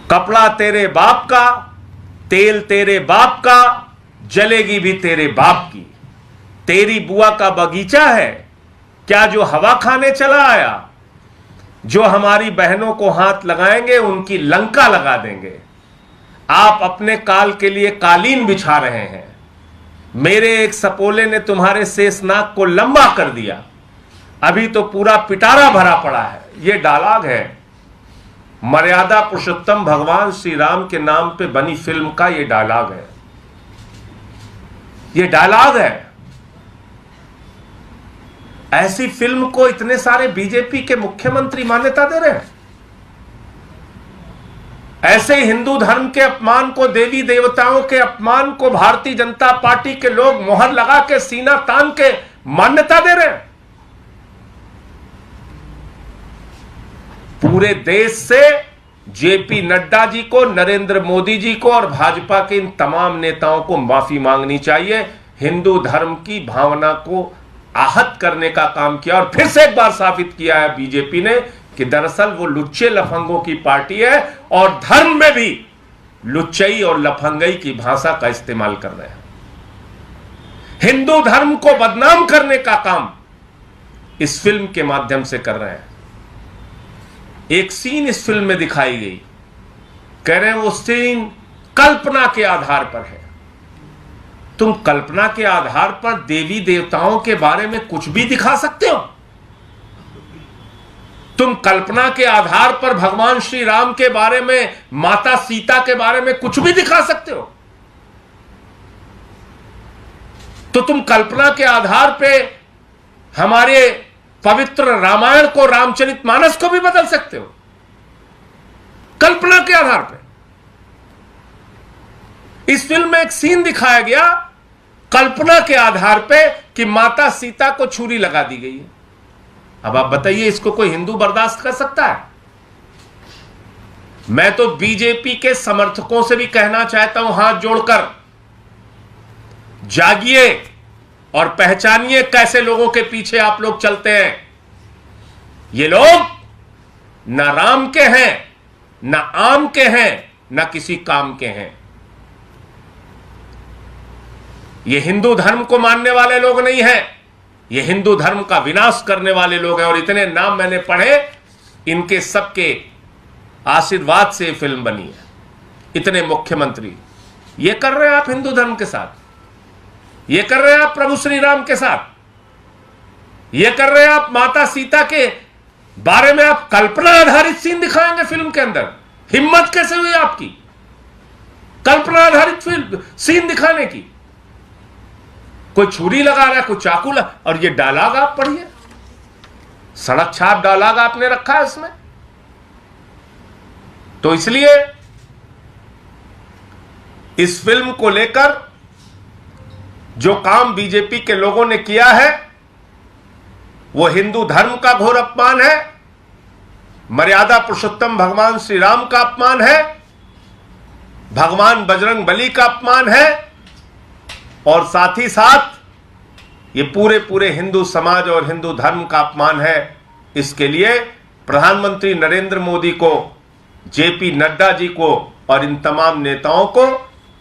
कपड़ा तेरे बाप का, तेल तेरे बाप का, जलेगी भी तेरे बाप की। तेरी बुआ का बगीचा है क्या जो हवा खाने चला आया? जो हमारी बहनों को हाथ लगाएंगे उनकी लंका लगा देंगे। आप अपने काल के लिए कालीन बिछा रहे हैं। मेरे एक सपोले ने तुम्हारे शेषनाग को लंबा कर दिया, अभी तो पूरा पिटारा भरा पड़ा है। यह डायलॉग है मर्यादा पुरुषोत्तम भगवान श्री राम के नाम पे बनी फिल्म का। यह डायलॉग है, यह डायलॉग है। ऐसी फिल्म को इतने सारे बीजेपी के मुख्यमंत्री मान्यता दे रहे हैं। ऐसे हिंदू धर्म के अपमान को, देवी देवताओं के अपमान को भारतीय जनता पार्टी के लोग मोहर लगा के, सीना तान के मान्यता दे रहे हैं। पूरे देश से जेपी नड्डा जी को, नरेंद्र मोदी जी को और भाजपा के इन तमाम नेताओं को माफी मांगनी चाहिए। हिंदू धर्म की भावना को आहत करने का काम किया और फिर से एक बार साबित किया है बीजेपी ने कि दरअसल वो लुच्चे लफंगों की पार्टी है और धर्म में भी लुच्चई और लफंगई की भाषा का इस्तेमाल कर रहे हैं। हिंदू धर्म को बदनाम करने का काम इस फिल्म के माध्यम से कर रहे हैं। एक सीन इस फिल्म में दिखाई गई, कह रहे हैं वो सीन कल्पना के आधार पर है। तुम कल्पना के आधार पर देवी देवताओं के बारे में कुछ भी दिखा सकते हो। तुम कल्पना के आधार पर भगवान श्री राम के बारे में, माता सीता के बारे में कुछ भी दिखा सकते हो। तो तुम कल्पना के आधार पे हमारे पवित्र रामायण को, रामचरितमानस को भी बदल सकते हो कल्पना के आधार पे। इस फिल्म में एक सीन दिखाया गया कल्पना के आधार पे कि माता सीता को छुरी लगा दी गई है। अब आप बताइए, इसको कोई हिंदू बर्दाश्त कर सकता है? मैं तो बीजेपी के समर्थकों से भी कहना चाहता हूं हाथ जोड़कर, जागिए और पहचानिए कैसे लोगों के पीछे आप लोग चलते हैं। ये लोग ना राम के हैं, ना आम के हैं, ना किसी काम के हैं। ये हिंदू धर्म को मानने वाले लोग नहीं हैं, ये हिंदू धर्म का विनाश करने वाले लोग हैं। और इतने नाम मैंने पढ़े, इनके सबके आशीर्वाद से फिल्म बनी है। इतने मुख्यमंत्री ये कर रहे हैं आप हिंदू धर्म के साथ, ये कर रहे हैं आप प्रभु श्री राम के साथ, ये कर रहे हैं आप माता सीता के बारे में आप कल्पना आधारित सीन दिखाएंगे फिल्म के अंदर। हिम्मत कैसे हुई आपकी कल्पना आधारित फिल्म सीन दिखाने की? कोई छुरी लगा रहा है, कोई चाकू लगा, और ये डायलॉग आप पढ़िए, सड़क छाप डायलॉग आपने रखा है इसमें। तो इसलिए इस फिल्म को लेकर जो काम बीजेपी के लोगों ने किया है वो हिंदू धर्म का घोर अपमान है, मर्यादा पुरुषोत्तम भगवान श्री राम का अपमान है, भगवान बजरंग बली का अपमान है, और साथ ही साथ ये पूरे हिंदू समाज और हिंदू धर्म का अपमान है। इसके लिए प्रधानमंत्री नरेंद्र मोदी को, जेपी नड्डा जी को और इन तमाम नेताओं को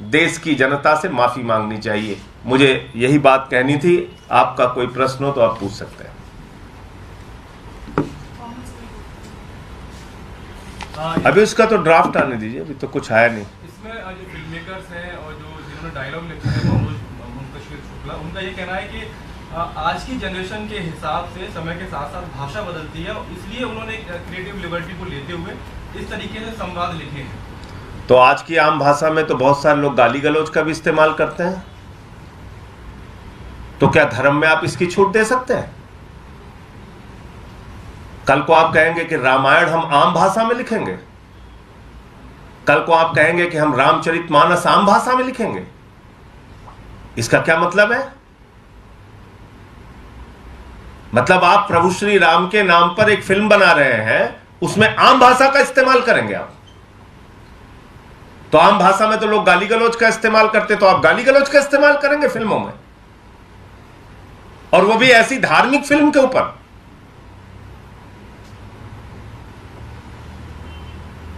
देश की जनता से माफी मांगनी चाहिए। मुझे यही बात कहनी थी। आपका कोई प्रश्न हो तो आप पूछ सकते हैं। अभी उसका तो ड्राफ्ट आने दीजिए, अभी तो कुछ आया नहीं। इसमें जो फिल्म मेकर्स हैं और जो जिन्होंने डायलॉग लिखे हैं मनोज शुक्ला, उनका ये कहना है कि आज की जनरेशन के हिसाब से समय के साथ साथ भाषा बदलती है, इसलिए उन्होंने क्रिएटिव लिबर्टी को लेते हुए इस तरीके से संवाद लिखे हैं। तो आज की आम भाषा में तो बहुत सारे लोग गाली गलौज का भी इस्तेमाल करते हैं, तो क्या धर्म में आप इसकी छूट दे सकते हैं? कल को आप कहेंगे कि रामायण हम आम भाषा में लिखेंगे, कल को आप कहेंगे कि हम रामचरितमानस आम भाषा में लिखेंगे, इसका क्या मतलब है? मतलब आप प्रभु श्री राम के नाम पर एक फिल्म बना रहे हैं, उसमें आम भाषा का इस्तेमाल करेंगे आप। तो आम भाषा में तो लोग गाली गलौज का इस्तेमाल करते, तो आप गाली गलौज का इस्तेमाल करेंगे फिल्मों में, और वो भी ऐसी धार्मिक फिल्म के ऊपर।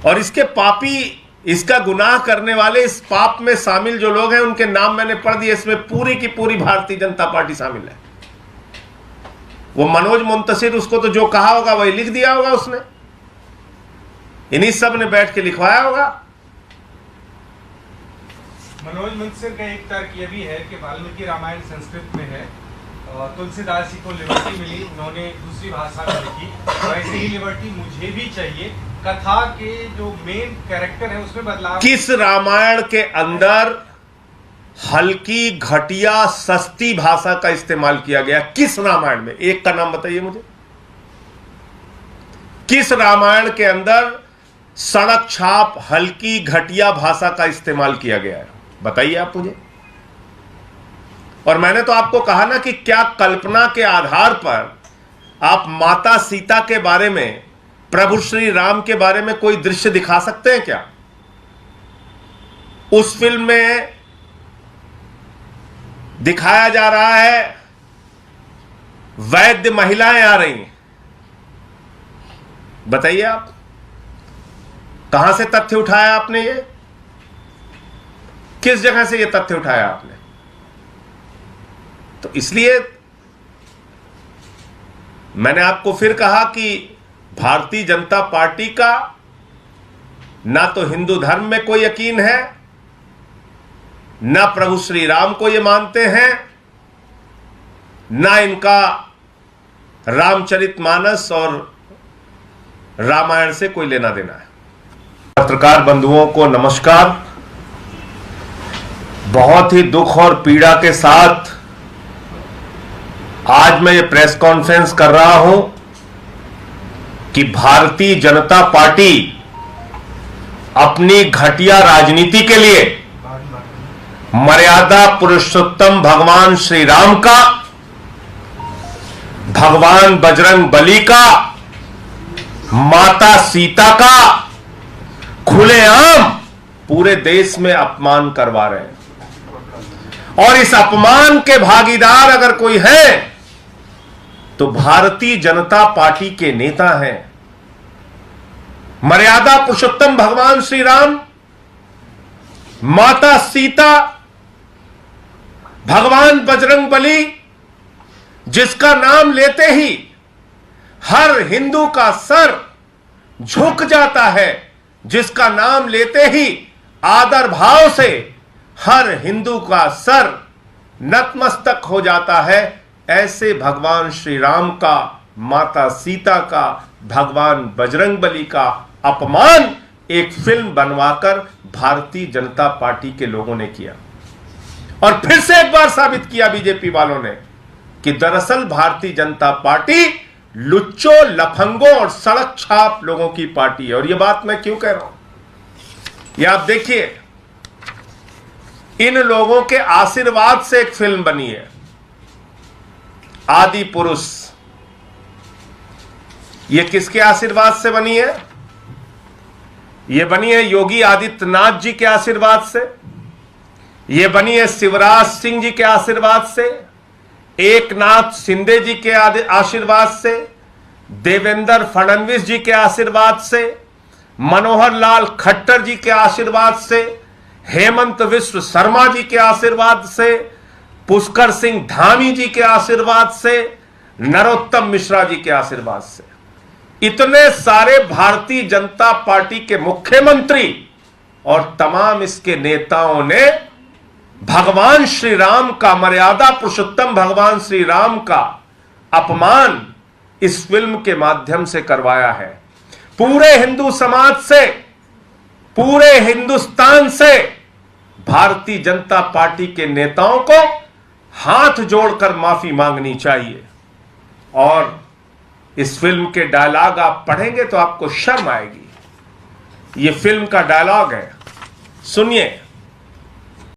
और इसके पापी, इसका गुनाह करने वाले, इस पाप में शामिल जो लोग हैं उनके नाम मैंने पढ़ दिए। इसमें पूरी की पूरी भारतीय जनता पार्टी शामिल है। वो मनोज मुंतशिर, उसको तो जो कहा होगा वही लिख दिया होगा उसने, इन्हीं सब ने बैठ के लिखवाया होगा। मनोज मुंतशिर का एक तर्क यह भी है कि वाल्मीकि रामायण संस्कृत में है और तुलसीदास जी को लिबर्टी मिली, उन्होंने दूसरी भाषा में लिखी, वैसे ही लिबर्टी मुझे भी चाहिए। कथा के जो मेन कैरेक्टर है उसमें बदलाव। किस रामायण के अंदर हल्की, घटिया, सस्ती भाषा का इस्तेमाल किया गया? किस रामायण में? एक का नाम बताइए मुझे। किस रामायण के अंदर सड़क छाप, हल्की, घटिया भाषा का इस्तेमाल किया गया है? बताइए आप मुझे। और मैंने तो आपको कहा ना कि क्या कल्पना के आधार पर आप माता सीता के बारे में, प्रभु श्री राम के बारे में कोई दृश्य दिखा सकते हैं क्या? उस फिल्म में दिखाया जा रहा है वैद्य महिलाएं आ रही हैं। बताइए आप, कहां से तथ्य उठाया आपने? ये किस जगह से ये तथ्य उठाया आपने? तो इसलिए मैंने आपको फिर कहा कि भारतीय जनता पार्टी का ना तो हिंदू धर्म में कोई यकीन है, ना प्रभु श्री राम को ये मानते हैं, ना इनका रामचरितमानस और रामायण से कोई लेना देना है। पत्रकार बंधुओं को नमस्कार। बहुत ही दुख और पीड़ा के साथ आज मैं ये प्रेस कॉन्फ्रेंस कर रहा हूं कि भारतीय जनता पार्टी अपनी घटिया राजनीति के लिए मर्यादा पुरुषोत्तम भगवान श्री राम का, भगवान बजरंग बली का, माता सीता का खुलेआम पूरे देश में अपमान करवा रहे हैं। और इस अपमान के भागीदार अगर कोई है तो भारतीय जनता पार्टी के नेता हैं। मर्यादा पुरुषोत्तम भगवान श्री राम, माता सीता, भगवान बजरंग बली, जिसका नाम लेते ही हर हिंदू का सर झुक जाता है, जिसका नाम लेते ही आदर भाव से हर हिंदू का सर नतमस्तक हो जाता है, ऐसे भगवान श्री राम का, माता सीता का, भगवान बजरंग बली का अपमान एक फिल्म बनवाकर भारतीय जनता पार्टी के लोगों ने किया। और फिर से एक बार साबित किया बीजेपी वालों ने कि दरअसल भारतीय जनता पार्टी लुच्चों, लफंगों और सड़क छाप लोगों की पार्टी है। और यह बात मैं क्यों कह रहा हूं? यह आप देखिए, इन लोगों के आशीर्वाद से एक फिल्म बनी है, आदि पुरुष। यह किसके आशीर्वाद से बनी है? यह बनी है योगी आदित्यनाथ जी के आशीर्वाद से, यह बनी है शिवराज सिंह जी के आशीर्वाद से, एकनाथ शिंदे जी के आशीर्वाद से, देवेंद्र फडणवीस जी के आशीर्वाद से, मनोहर लाल खट्टर जी के आशीर्वाद से, हेमंत विश्व शर्मा जी के आशीर्वाद से, पुष्कर सिंह धामी जी के आशीर्वाद से, नरोत्तम मिश्रा जी के आशीर्वाद से। इतने सारे भारतीय जनता पार्टी के मुख्यमंत्री और तमाम इसके नेताओं ने भगवान श्री राम का, मर्यादा पुरुषोत्तम भगवान श्री राम का अपमान इस फिल्म के माध्यम से करवाया है। पूरे हिंदू समाज से, पूरे हिंदुस्तान से भारतीय जनता पार्टी के नेताओं को हाथ जोड़कर माफी मांगनी चाहिए। और इस फिल्म के डायलॉग आप पढ़ेंगे तो आपको शर्म आएगी। यह फिल्म का डायलॉग है, सुनिए।